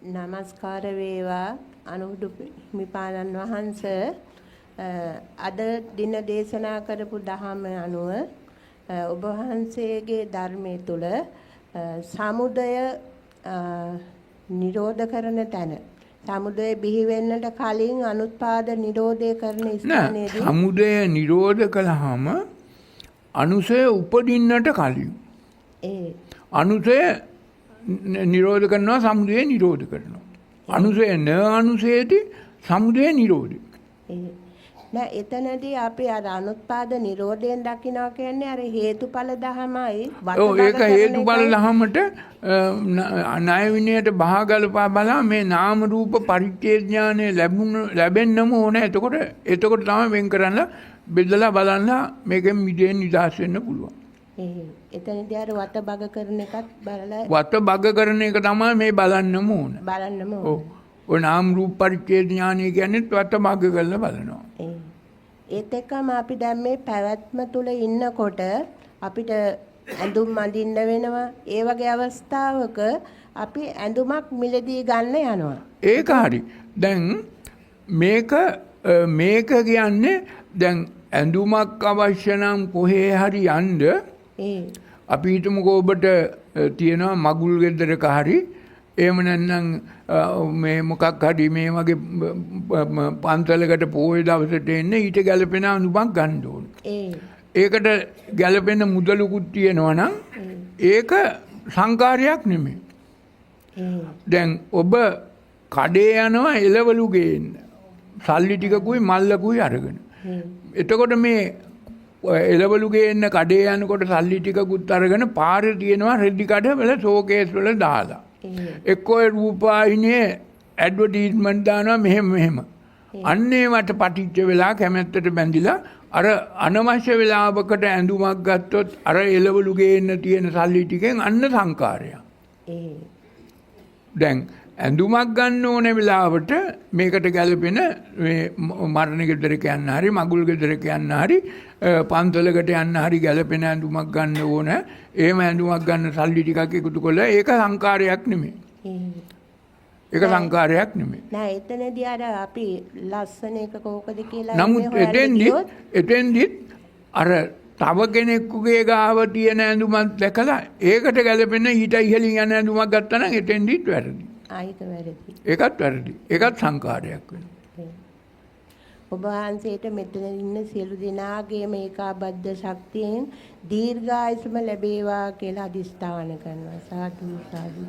නමස්කාර වේවා අනුරුදු හිමිපාණන් වහන්ස අද දින දේශනා කරපු දහම අනුව ඔබ වහන්සේගේ ධර්මයේ තුල සමුදය නිරෝධ කරන තැන සමුදය බිහි වෙන්නට කලින් අනුත්පාද නිරෝධය කරන ස්ථානයේදී සමුදය නිරෝධ කළාම අනුසය උපදින්නට කලින් අනුසය නිරෝධ කරනවා සමුදය නිරෝධ කරනවා. අනුසය න අනුසයති සමුදය නිරෝධය. නෑ එතනදී අපි අර අනුත්පාද නිරෝධයෙන් දකිනවා කියන්නේ අර හේතුඵල ධමයි. ඔව් ඒක හේතුඵල ධමයට ණය විනයට බහගලපා බලලා මේ නාම රූප පරිච්ඡේද ඥානය ලැබෙන්නම ඕන. එතකොට තමයි වෙන් කරන්න බෙදලා බලන්න මේකෙන් මිදෙන්න නිදහස් වෙන්න පුළුවන්. එතනදී අර වත බග කරන එකත් බලලා වත බග කරන එක තමයි මේ බලන්නම ඕන. බලන්නම ඕන. ඔය නාම රූප පරිච්ඡේද ඥානය කියන්නේ වත බග කරලා බලනවා. ඒත් එක්කම අපි දැන් මේ පැවැත්ම තුල ඉන්නකොට අපිට ඇඳුම් අඳින්න වෙනවා. ඒ වගේ අවස්ථාවක අපි ඇඳුමක් මිලදී ගන්න යනවා. ඒක හරි. දැන් මේක කියන්නේ දැන් ඇඳුමක් අවශ්‍ය නම් කොහේ හරි යන්න අපි හිතමුකෝ ඔබට තියෙනවා මගුල් ගෙදරක හරි එහෙම නැත්නම් මේ මොකක් හරි මේ වගේ පන්සලකට පොයේ දවසට එන්න ඊට ගැලපෙන අඳුමක් ගන්න ඕනේ. ඒකට ගැලපෙන මුදලුකුත් තියෙනවා නම් ඒක සංකාරයක් නෙමෙයි. දැන් ඔබ කඩේ යනවා එළවලු ගේන්න. සල්ලි ටිකකුයි මල්ලකුයි අරගෙන. එතකොට මේ එළවලු ගේන්න කඩේ යනකොට සල්ලි ටිකකුත් අරගෙන පාරේ තියෙනවා රෙදි කඩ වල ෂෝකේස් වල දාලා. එක්කෝ රූපවාහිනියේ ඇඩ්වර්ටයිස්මන්ට් දානවා මෙහෙම. අන්නේ වට පටිච්ච වෙලා කැමැත්තට බැඳිලා අර අනවශ්‍ය වෙලාවකට ඇඳුමක් ගත්තොත් අර එළවලු ගේන්න තියෙන සල්ලි ටිකෙන් අන්න සංකාරයක්. දැන් ඇඳුමක් ගන්න ඕන වෙලාවට මේකට ගැලපෙන මේ මරණ ගෙදරක යන්න හරි මගුල් ගෙදරක යන්න හරි පන්සලකට යන්න හරි ගැලපෙන ඇඳුමක් ගන්න ඕන. එහෙම ඇඳුමක් ගන්න සල්ලි ටිකක් එකතු කළා ඒක සංකාරයක් නෙමෙයි. ඒක සංකාරයක් නෙමෙයි. නෑ එතනදී අර අපි ලස්සන එක කෝකද කියලා නමුත් එතෙන්දිත් අර තව කෙනෙකුගේ ගාව තියෙන ඇඳුමක් දැකලා ඒකට ගැලපෙන ඊට ඉහළින් යන ඇඳුමක් ගත්තා නම් එතෙන්දිත් වැරදි. ඒකත් වැරදි. ඒකත් සංකාරයක් වෙනවා. ඔබ වහන්සේට මෙතන ඉන්න සියලු දෙනාගේ මේකාබද්ධ ශක්තියෙන් දීර්ඝායුෂම ලැබේවා කියලා අදිස්ථාන කරනවා. සාදු සාදු.